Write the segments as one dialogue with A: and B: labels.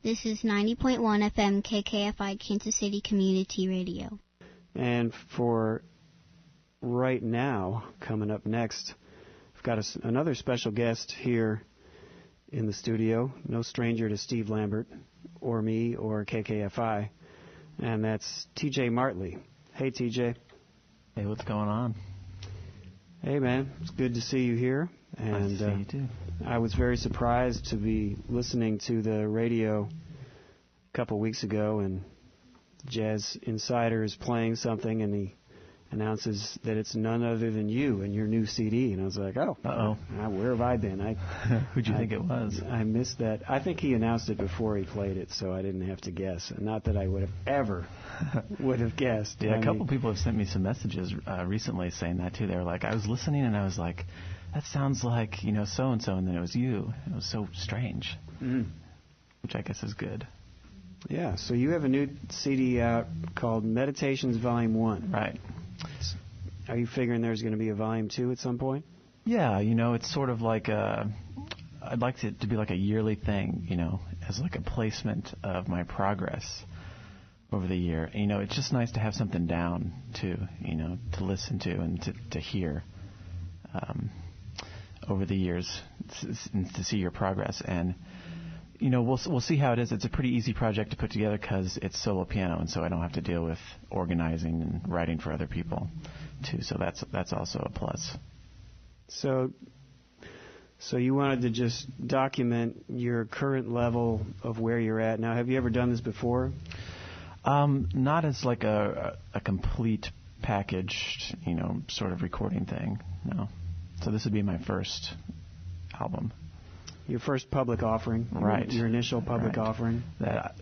A: This is 90.1 FM KKFI Kansas City Community Radio.
B: And for right now, coming up next, we've got another special guest here in the studio. No stranger to Steve Lambert or me or KKFI. And that's TJ Martley. Hey, TJ.
C: Hey, what's going on?
B: Hey, man. It's good to see you here. And
C: nice to see you, too.
B: I was very surprised to be listening to the radio a couple weeks ago, and Jazz Insider is playing something, and he announces that it's none other than you and your new CD. And I was like, oh, where have I been?
C: Who'd you think it was?
B: I missed that. I think he announced it before he played it, so I didn't have to guess. Not that I would have ever would have guessed.
C: Yeah, a couple people have sent me some messages recently saying that, too. They were like, I was listening, and I was like, that sounds like, so-and-so, and then it was you. It was so strange, which I guess is good.
B: Yeah, so you have a new CD out called Meditations Volume 1.
C: Right.
B: Are you figuring there's going to be a Volume 2 at some point?
C: Yeah, it's sort of like I'd like it to be like a yearly thing, as like a placement of my progress over the year. It's just nice to have something down, too, to listen to and to hear over the years, to see your progress. And we'll see how it is. It's a pretty easy project to put together because it's solo piano, and so I don't have to deal with organizing and writing for other people, too. So that's also a plus. So you wanted to just document your current level of where you're at. Now, have you ever done this before? Not as like a complete packaged, sort of recording thing. No. So this would be my first album.
B: Your first public offering.
C: Right.
B: Your initial public offering.
C: That,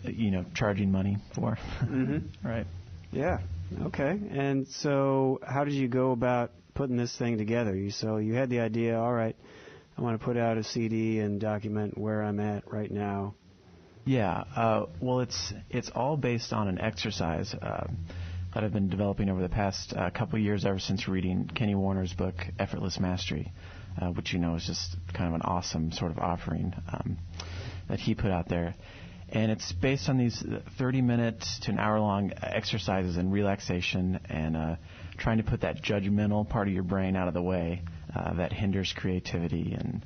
C: charging money for.
B: Mm-hmm.
C: Right.
B: Yeah. Okay. And so how did you go about putting this thing together? So you had the idea, all right, I want to put out a CD and document where I'm at right now.
C: Yeah. Well, it's all based on an exercise that I've been developing over the past couple of years, ever since reading Kenny Warner's book, Effortless Mastery, which is just kind of an awesome sort of offering that he put out there. And it's based on these 30-minute to an hour-long exercises in relaxation and trying to put that judgmental part of your brain out of the way that hinders creativity and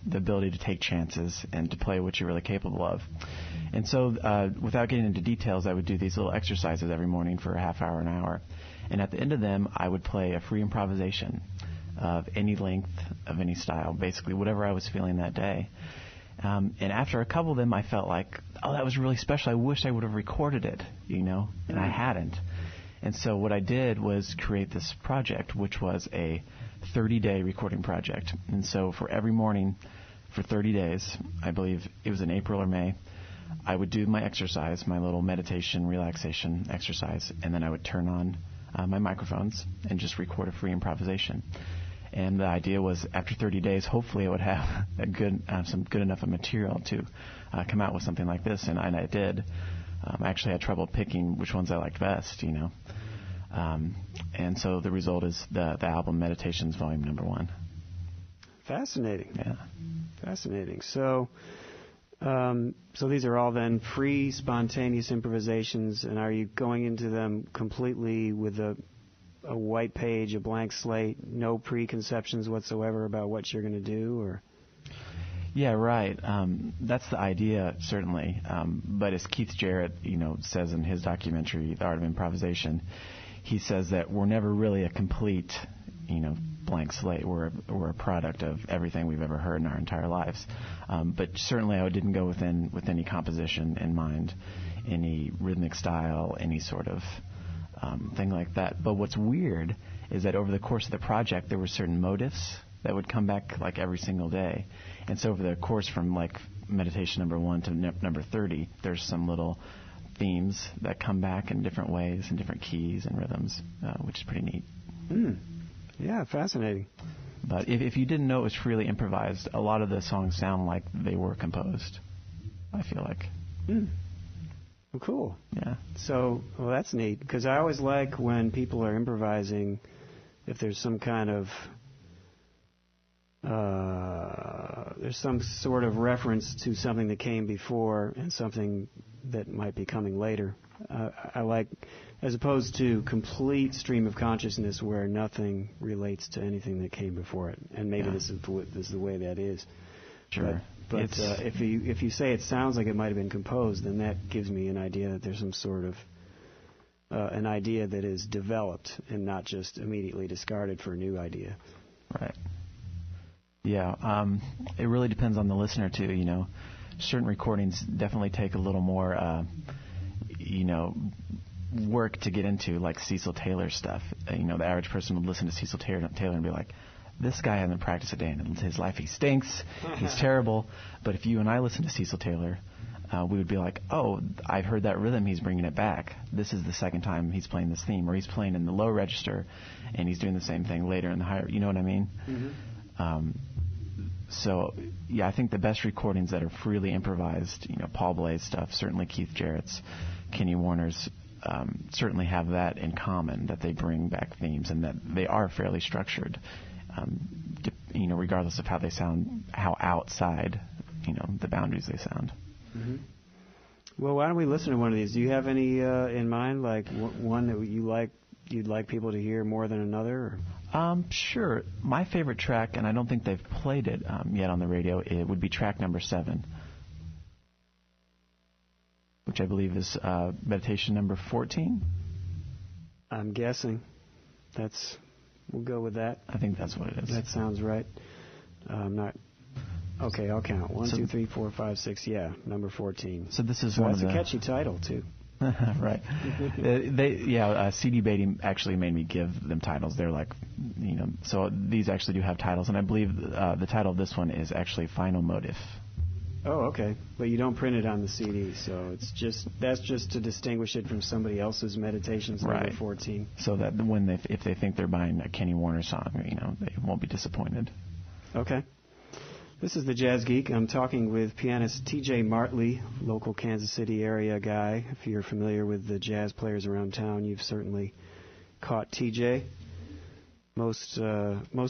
C: the ability to take chances and to play what you're really capable of. And so without getting into details, I would do these little exercises every morning for a half hour, an hour. And at the end of them, I would play a free improvisation of any length, of any style, basically whatever I was feeling that day. And after a couple of them, I felt like, oh, that was really special. I wish I would have recorded it, and I hadn't. And so what I did was create this project, which was a 30-day recording project. And so for every morning for 30 days, I believe it was in April or May, I would do my exercise, my little meditation, relaxation exercise, and then I would turn on my microphones and just record a free improvisation. And the idea was after 30 days, hopefully I would have some good enough of material to come out with something like this, and I did. I actually had trouble picking which ones I liked best, and so the result is the album Meditations Volume Number 1.
B: Fascinating.
C: Yeah.
B: Fascinating. So these are all then free, spontaneous improvisations, and are you going into them completely with a white page, a blank slate, no preconceptions whatsoever about what you're going to do, or?
C: Yeah, right. That's the idea, certainly. But as Keith Jarrett, says in his documentary, The Art of Improvisation, he says that we're never really a complete, blank slate. We're a product of everything we've ever heard in our entire lives. But certainly I didn't go with any composition in mind, any rhythmic style, any sort of thing like that. But what's weird is that over the course of the project, there were certain motifs that would come back like every single day. And so over the course from like meditation number 1 to number 30, there's some little themes that come back in different ways and different keys and rhythms, which is pretty neat.
B: Yeah, fascinating.
C: But if you didn't know it was freely improvised, a lot of the songs sound like they were composed, I feel like.
B: Well, cool.
C: Yeah.
B: So, well, that's neat, because I always like when people are improvising, if there's some kind of there's some sort of reference to something that came before and something that might be coming later. I like, as opposed to complete stream of consciousness where nothing relates to anything that came before it. And maybe this is the way that is.
C: Sure.
B: But if you say it sounds like it might have been composed, then that gives me an idea that there's some sort of an idea that is developed and not just immediately discarded for a new idea.
C: Right. Yeah. It really depends on the listener too. You know, certain recordings definitely take a little more, work to get into, like Cecil Taylor stuff. You know, the average person would listen to Cecil Taylor and be like, this guy hasn't practiced a day in his life. He stinks. He's terrible. But if you and I listen to Cecil Taylor, we would be like, oh, I've heard that rhythm. He's bringing it back. This is the second time he's playing this theme, or he's playing in the low register, and he's doing the same thing later in the higher. You know what I mean? Mm-hmm. So, yeah, I think the best recordings that are freely improvised, you know, Paul Bley's stuff, certainly Keith Jarrett's, Kenny Warner's, certainly have that in common, that they bring back themes and that they are fairly structured, regardless of how they sound, how outside, the boundaries they sound.
B: Mm-hmm. Well, why don't we listen to one of these? Do you have any in mind, like one that you'd like people to hear more than another? Or?
C: Sure. My favorite track, and I don't think they've played it yet on the radio, it would be track number 7, which I believe is meditation number 14.
B: I'm guessing. We'll go with that.
C: I think that's what it is.
B: That sounds right. Okay, I'll count. 1, 2, 3, 4, 5, 6. Yeah, number 14.
C: So this is
B: that's a catchy title too.
C: Right. CD Beatty actually made me give them titles. They're like, so these actually do have titles, and I believe the title of this one is actually Final Motive.
B: Oh, okay. But you don't print it on the CD, so that's just to distinguish it from somebody else's meditations, number 14.
C: So that if they think they're buying a Kenny Warner song, they won't be disappointed.
B: Okay. This is the Jazz Geek. I'm talking with pianist T.J. Martley, local Kansas City area guy. If you're familiar with the jazz players around town, you've certainly caught T.J. Most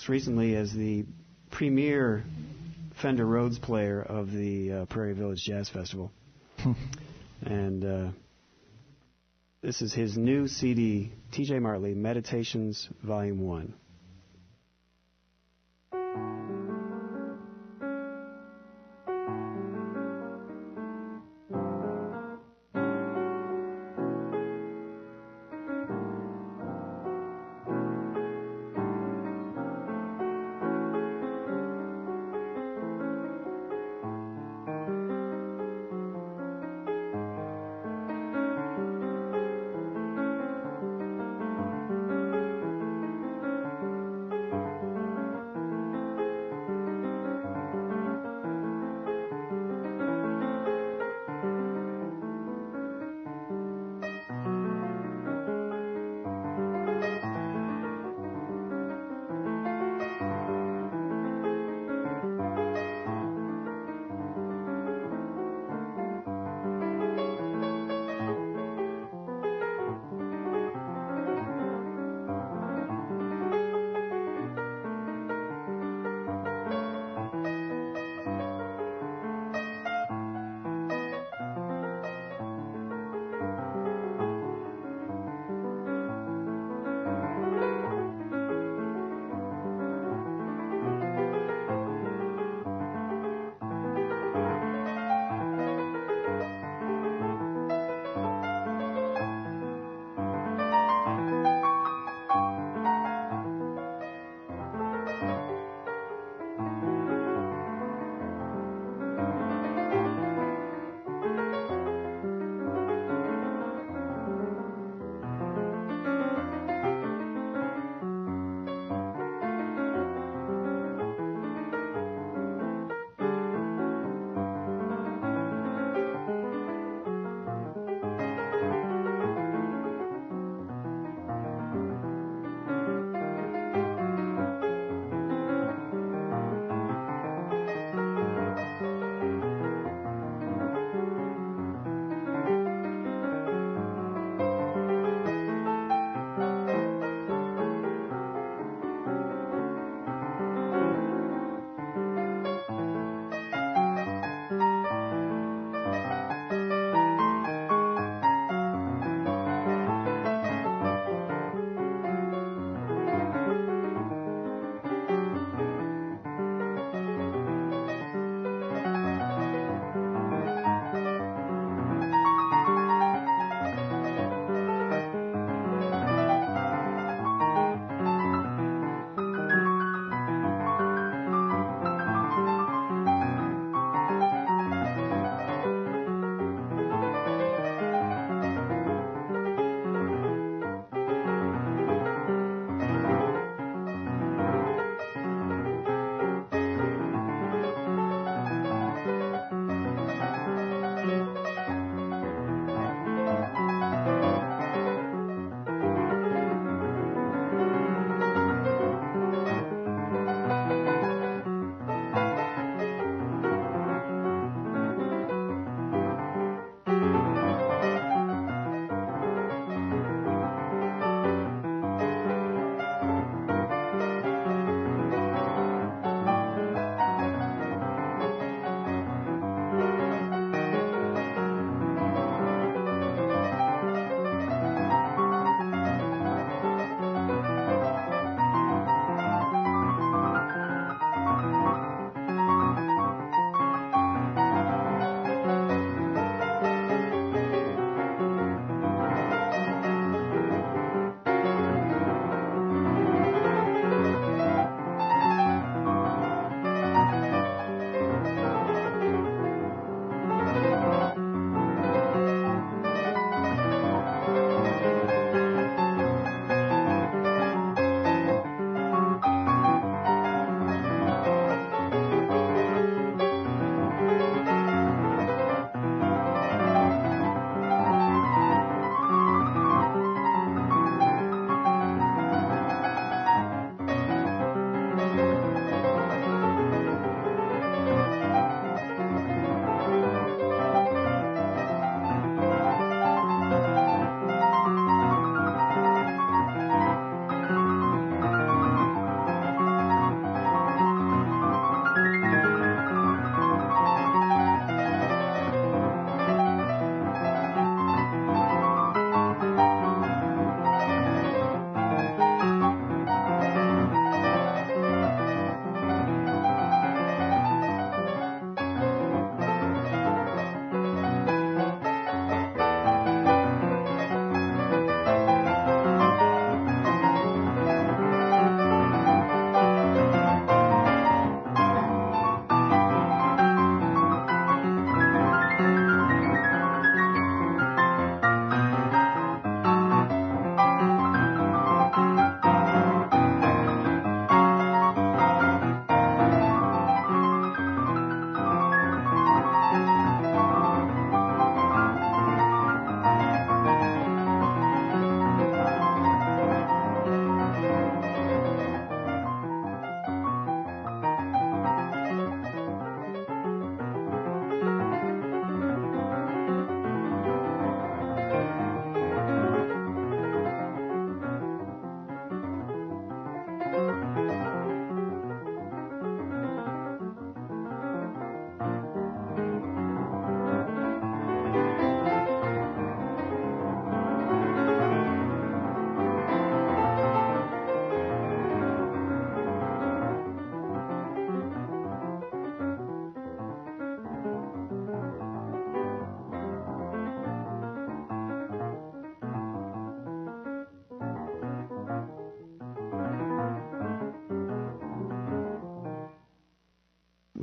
B: recently as the premier Fender Rhodes player of the Prairie Village Jazz Festival. And this is his new CD, T.J. Martley, Meditations, Volume 1.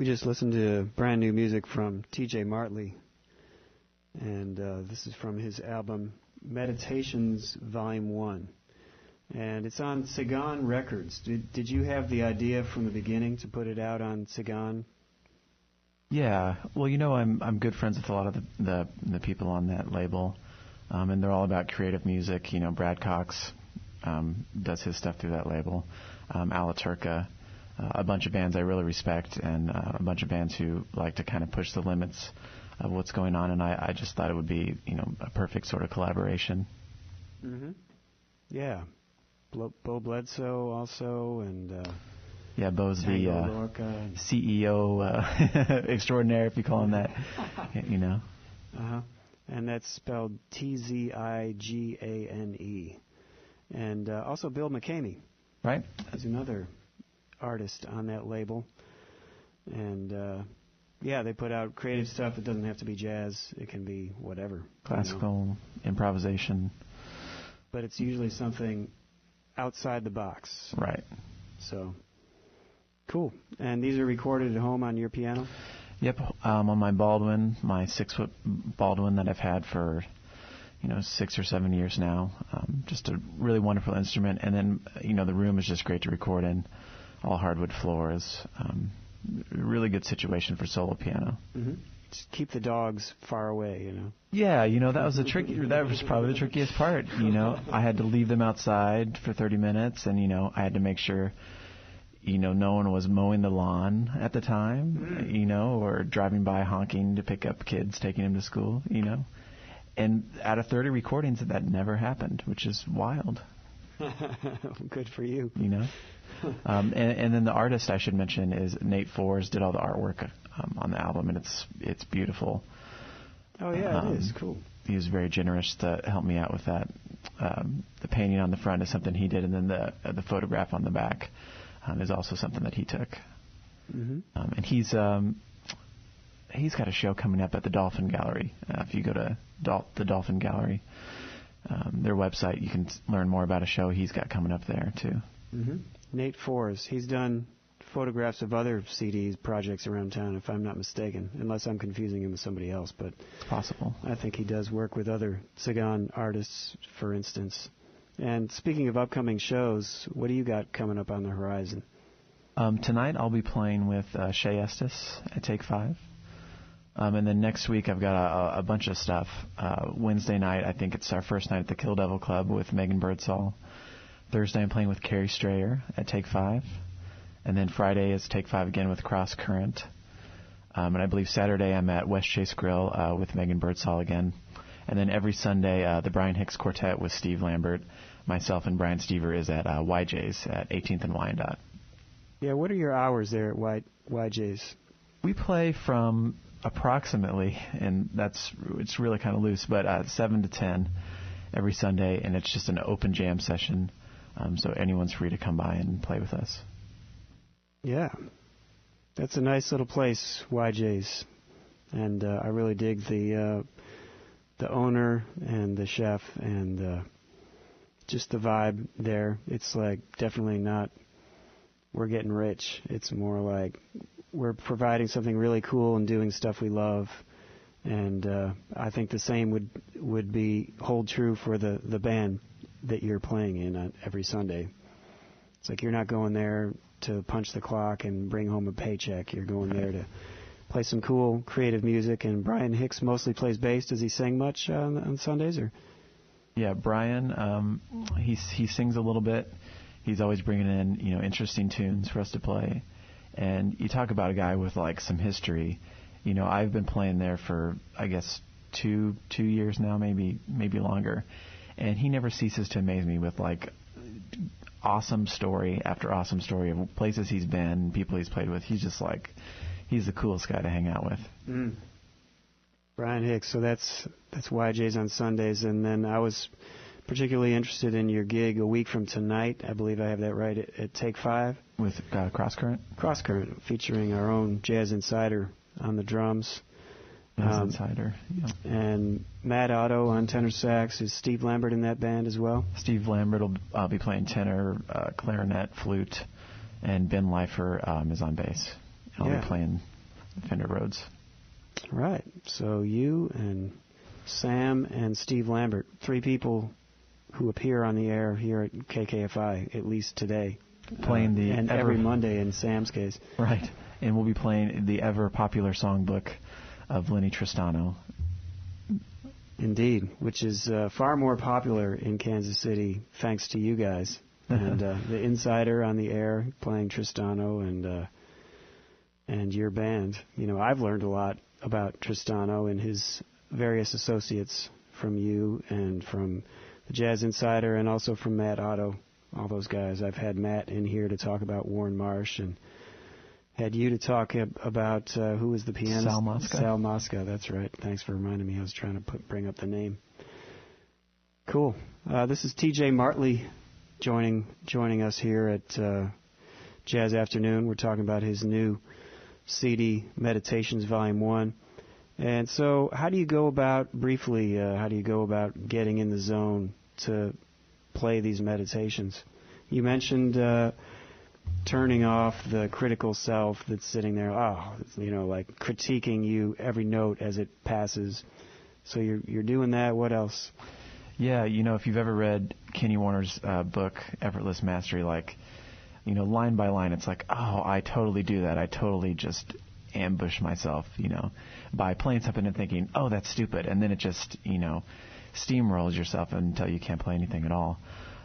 B: We just listened to brand new music from T.J. Martley, and this is from his album Meditations Volume 1. And it's on Sagan Records. Did you have the idea from the beginning to put it out on Sagan?
C: Yeah. Well, you know, I'm good friends with a lot of the people on that label, and they're all about creative music. You know, Brad Cox does his stuff through that label. Alaturka, a bunch of bands I really respect, and a bunch of bands who like to kind of push the limits of what's going on. And I just thought it would be, you know, a perfect sort of collaboration.
B: Mm-hmm. Yeah. Bo Bledsoe also, and
C: yeah, Bo's the
B: Lorca.
C: CEO extraordinaire, if you call him that. You know.
B: Uh-huh. And that's spelled Tzigane. And also Bill McCamey.
C: Right.
B: He's another artist on that label. And yeah, they put out creative stuff. It doesn't have to be jazz. It can be whatever.
C: Classical, improvisation.
B: But it's usually something outside the box.
C: Right.
B: So, cool. And these are recorded at home on your piano?
C: Yep, on my Baldwin, my 6-foot Baldwin that I've had for, 6 or 7 years now. Just a really wonderful instrument. And then, the room is just great to record in. All hardwood floors. Really good situation for solo piano.
B: Mm-hmm. Just keep the dogs far away,
C: Yeah, that was that was probably the trickiest part. I had to leave them outside for 30 minutes, and I had to make sure, no one was mowing the lawn at the time, or driving by honking to pick up kids, taking them to school, And out of 30 recordings, that never happened, which is wild.
B: Good for you.
C: And then the artist I should mention is Nate Forrs, did all the artwork on the album, and it's beautiful.
B: Oh yeah, it is cool.
C: He was very generous to help me out with that. The painting on the front is something he did, and then the photograph on the back is also something that he took.
B: Mm-hmm.
C: And he's got a show coming up at the Dolphin Gallery. If you go to the Dolphin Gallery, their website, you can learn more about a show he's got coming up there too.
B: Mm-hmm. Nate Forrs, he's done photographs of other CDs projects around town, if I'm not mistaken, unless I'm confusing him with somebody else. But
C: it's possible.
B: I think he does work with other Sagan artists, for instance. And speaking of upcoming shows, what do you got coming up on the horizon?
C: Tonight I'll be playing with Shea Estes at Take 5. And then next week I've got a bunch of stuff. Wednesday night, I think it's our first night at the Kill Devil Club with Megan Birdsall. Thursday I'm playing with Carrie Strayer at Take 5. And then Friday is Take 5 again with Cross Current. And I believe Saturday I'm at West Chase Grill with Megan Birdsall again. And then every Sunday, the Brian Hicks Quartet with Steve Lambert. Myself and Brian Stever is at YJ's at 18th and Wyandotte. Yeah,
B: what are your hours there at YJ's?
C: We play from approximately, and it's really kind of loose, but 7 to 10 every Sunday, and it's just an open jam session, so anyone's free to come by and play with us.
B: Yeah, that's a nice little place, YJ's, and I really dig the owner and the chef and just the vibe there. It's like definitely not we're getting rich. It's more like we're providing something really cool and doing stuff we love. And I think the same would hold true for the band that you're playing in every Sunday. It's like you're not going there to punch the clock and bring home a paycheck. You're going there to play some cool, creative music. And Brian Hicks mostly plays bass. Does he sing much on Sundays? Or?
C: Yeah, Brian, he sings a little bit. He's always bringing in, interesting tunes for us to play. And you talk about a guy with, like, some history. I've been playing there for, I guess, two years now, maybe longer. And he never ceases to amaze me with, like, awesome story after awesome story of places he's been, people he's played with. He's just, like, he's the coolest guy to hang out with.
B: Mm. Brian Hicks, so that's YJ's on Sundays. And then I was particularly interested in your gig a week from tonight. I believe I have that right, at Take 5.
C: With Cross Current?
B: Cross Current, featuring our own Jazz Insider on the drums.
C: Jazz Insider, yeah.
B: And Matt Otto on tenor sax. Is Steve Lambert in that band as well?
C: Steve Lambert will be playing tenor, clarinet, flute, and Ben Leifer is on bass. I'll be playing Fender Rhodes.
B: Right. So you and Sam and Steve Lambert, 3 people who appear on the air here at KKFI, at least today.
C: Playing
B: and every Monday in Sam's case.
C: Right. And we'll be playing the ever-popular songbook of Lenny Tristano.
B: Indeed, which is far more popular in Kansas City thanks to you guys. And the insider on the air playing Tristano and your band. You know, I've learned a lot about Tristano and his various associates from you and from the Jazz Insider and also from Matt Otto, all those guys. I've had Matt in here to talk about Warren Marsh and had you to talk about who was the pianist?
C: Sal Mosca.
B: Sal Mosca, that's right. Thanks for reminding me. I was trying to bring up the name. Cool. This is T.J. Martley joining us here at Jazz Afternoon. We're talking about his new CD, Meditations Volume 1. And so how do you go about getting in the zone to play these meditations? You mentioned turning off the critical self that's sitting there, like critiquing you every note as it passes. So you're doing that. What else?
C: Yeah, if you've ever read Kenny Warner's book, Effortless Mastery, line by line, it's like, oh, I totally do that. I totally just ambush myself, by playing something and thinking, oh, that's stupid. And then it just, steamrolls yourself until you can't play anything at all.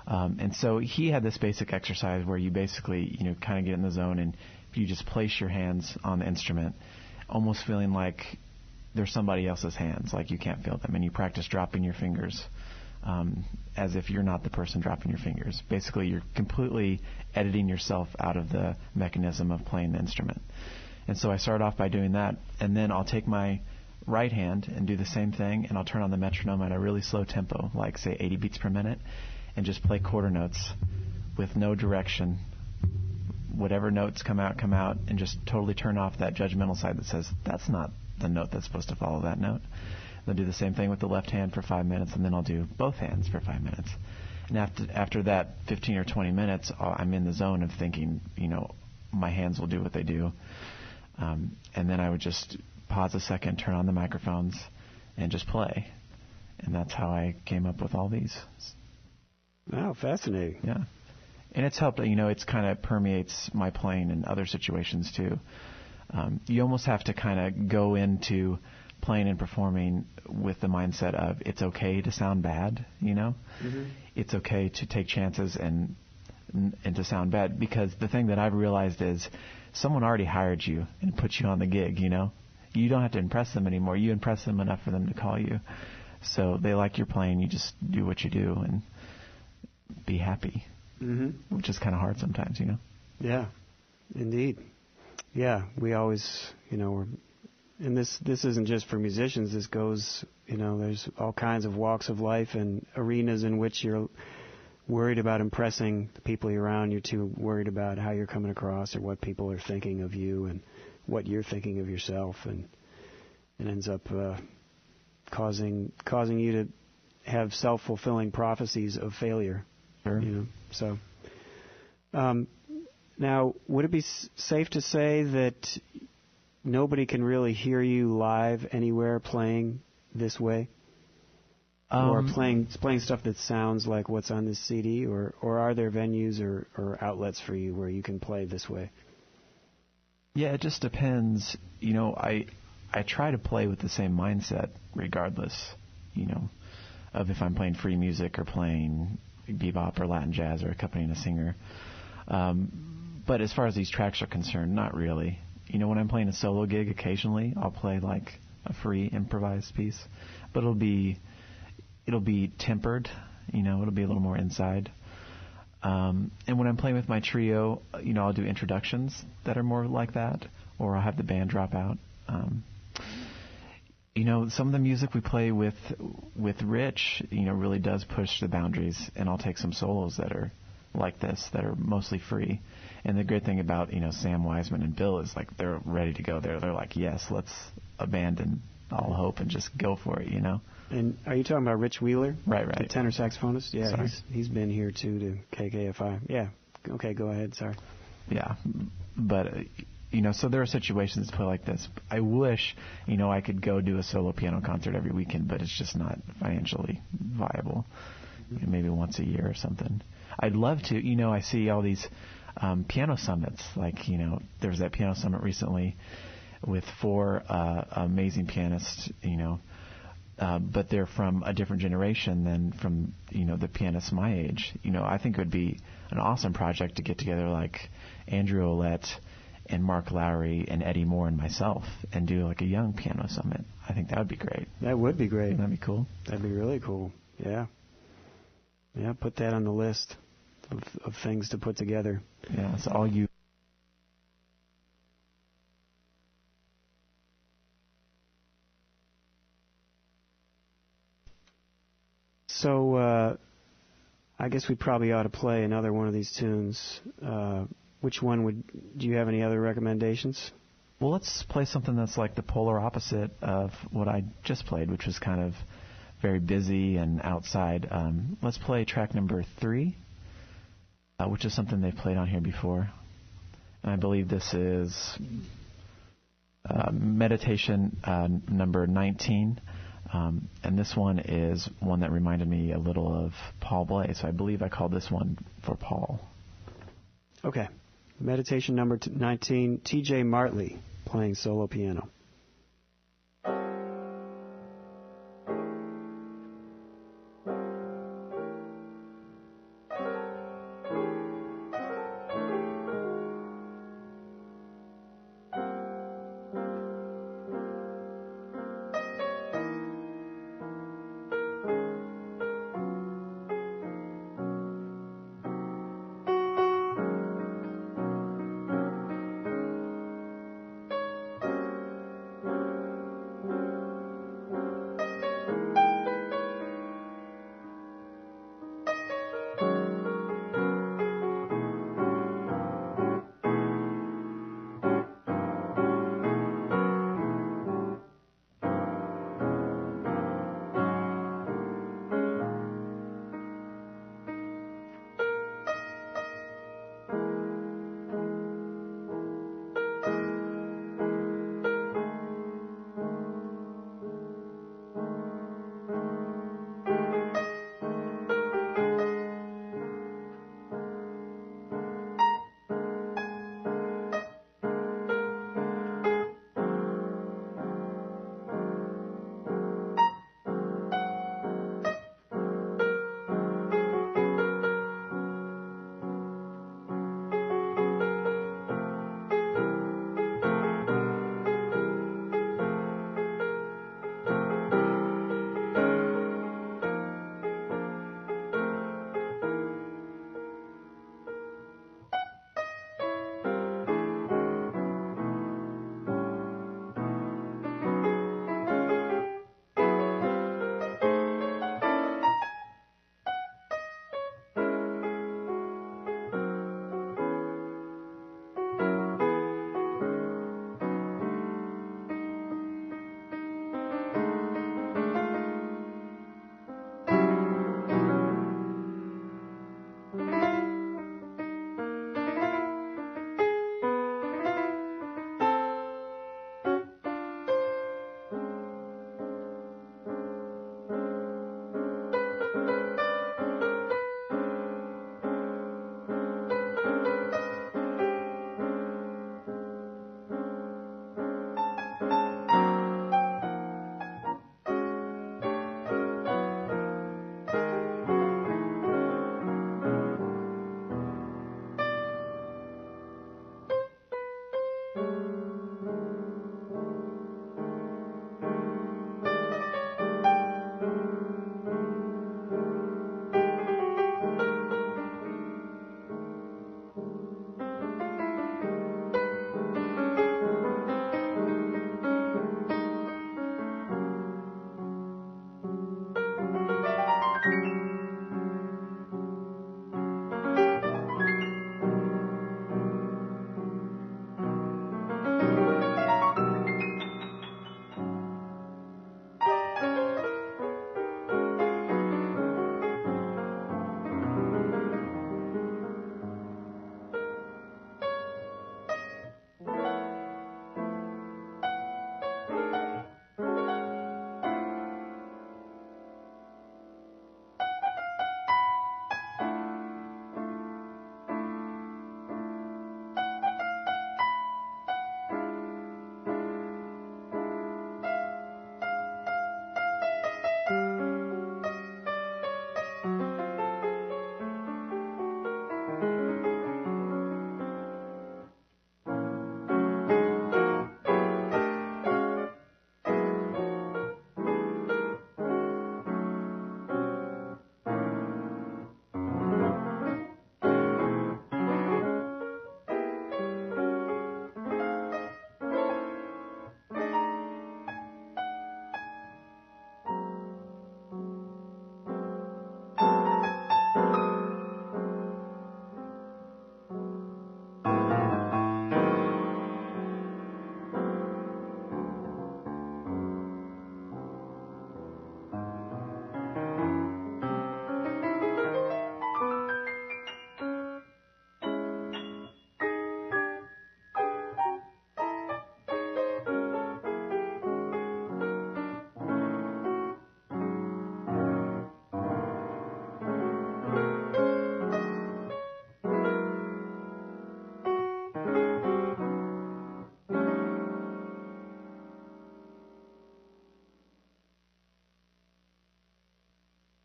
C: And so he had this basic exercise where you basically, kind of get in the zone and you just place your hands on the instrument, almost feeling like they're somebody else's hands, like you can't feel them. And you practice dropping your fingers as if you're not the person dropping your fingers. Basically, you're completely editing yourself out of the mechanism of playing the instrument. And so I start off by doing that, and then I'll take my right hand and do the same thing, and I'll turn on the metronome at a really slow tempo, like, say, 80 beats per minute, and just play quarter notes with no direction. Whatever notes come out, and just totally turn off that judgmental side that says, that's not the note that's supposed to follow that note. Then do the same thing with the left hand for 5 minutes, and then I'll do both hands for 5 minutes. And after that 15 or 20 minutes, I'm in the zone of thinking, my hands will do what they do. And then I would just pause a second, turn on the microphones, and just play. And that's how I came up with all these.
B: Wow, fascinating.
C: Yeah. And it's helped, it's kind of permeates my playing in other situations too. You almost have to kind of go into playing and performing with the mindset of it's okay to sound bad, Mm-hmm. It's okay to take chances and to sound bad, because the thing that I've realized is someone already hired you and put you on the gig, You don't have to impress them anymore. You impress them enough for them to call you. So they like your playing. You just do what you do and be happy, mm-hmm. which is kind of hard sometimes,
B: Yeah, indeed. Yeah, we always, we're, and this isn't just for musicians. This goes, there's all kinds of walks of life and arenas in which you're worried about impressing the people around you, too worried about how you're coming across or what people are thinking of you and what you're thinking of yourself, and it ends up causing you to have self-fulfilling prophecies of failure.
C: Sure.
B: So now, would it be safe to say that nobody can really hear you live anywhere playing this way? Or playing stuff that sounds like what's on this CD, or are there venues or outlets for you where you can play this way?
C: Yeah, it just depends. I try to play with the same mindset regardless, of if I'm playing free music or playing bebop or Latin jazz or accompanying a singer. But as far as these tracks are concerned, not really. When I'm playing a solo gig, occasionally I'll play like a free improvised piece, but it'll be tempered, it'll be a little more inside. And when I'm playing with my trio, I'll do introductions that are more like that, or I'll have the band drop out. Some of the music we play with Rich, really does push the boundaries, and I'll take some solos that are like this, that are mostly free. And the great thing about, Sam Wiseman and Bill is like they're ready to go there. They're like, yes, let's abandon all hope and just go for it,
B: And are you talking about Rich Wheeler?
C: Right.
B: The tenor saxophonist? Yeah,
C: Sorry.
B: he's been here too to KKFI. Yeah. Okay, go ahead. Sorry.
C: Yeah, but so there are situations to play like this. I wish, I could go do a solo piano concert every weekend, but it's just not financially viable. Maybe once a year or something. I'd love to. I see all these piano summits. Like, there was that piano summit recently with 4 amazing pianists, but they're from a different generation than from, the pianists my age. I think it would be an awesome project to get together like Andrew Ouellette and Mark Lowry and Eddie Moore and myself and do like a young piano summit. I think that would be great.
B: That would be great.
C: That'd be cool.
B: That'd be really cool. Yeah. Yeah, put that on the list of things to put together.
C: Yeah, so all you...
B: So, I guess we probably ought to play another one of these tunes. Which one do you have any other recommendations?
C: Well, let's play something that's like the polar opposite of what I just played, which was kind of very busy and outside. Let's play track number 3, which is something they've played on here before. And I believe this is meditation number 19. And this one is one that reminded me a little of Paul Bley. So I believe I called this one for Paul.
B: Okay. Meditation number 19, T.J. Martley playing solo piano.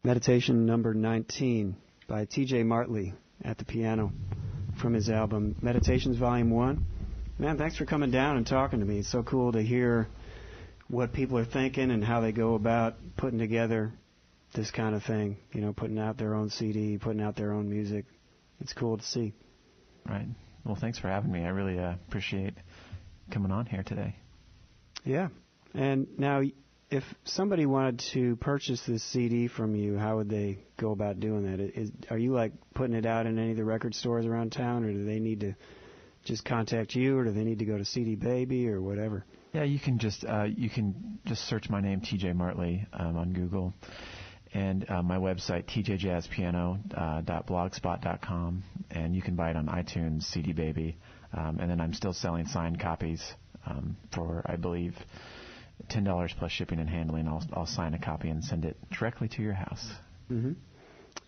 B: Meditation number 19 by T.J. Martley at the piano from his album Meditations Volume 1. Man, thanks for coming down and talking to me. It's so cool to hear what people are thinking and how they go about putting together this kind of thing, you know, putting out their own CD, putting out their own music. It's cool to see.
C: Right. Well, thanks for having me. I really appreciate coming on here today.
B: Yeah. And now, if somebody wanted to purchase this CD from you, how would they go about doing that? Are you like putting it out in any of the record stores around town, or do they need to just contact you, or do they need to go to CD Baby or whatever?
C: Yeah, you can just search my name, T.J. Martley, on Google, and my website, tjjazzpiano.blogspot.com, and you can buy it on iTunes, CD Baby, and then I'm still selling signed copies for, I believe, $10 plus shipping and handling. I'll sign a copy and send it directly to your house.
B: Mm-hmm.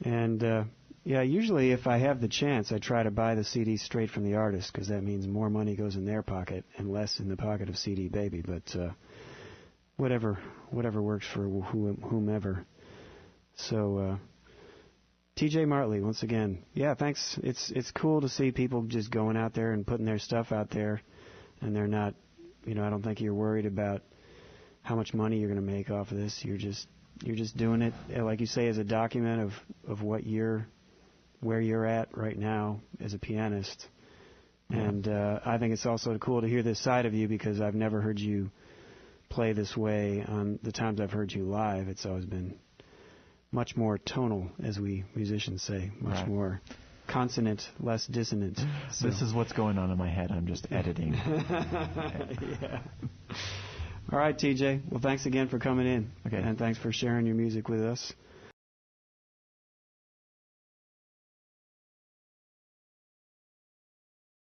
B: And usually if I have the chance, I try to buy the CD straight from the artist, because that means more money goes in their pocket and less in the pocket of CD Baby. But whatever works for whomever. So T.J. Martley, once again, yeah, thanks. It's cool to see people just going out there and putting their stuff out there, and they're not, I don't think you're worried about how much money you're going to make off of this. You're just doing it, like you say, as a document of where you're at right now as a pianist. Yeah. And I think it's also cool to hear this side of you, because I've never heard you play this way on the times I've heard you live. It's always been much more tonal, as we musicians say, much more consonant, less dissonant.
C: So. This is what's going on in my head. I'm just editing.
B: Yeah. All right, TJ. Well, thanks again for coming in.
C: Okay.
B: And thanks for sharing your music with us.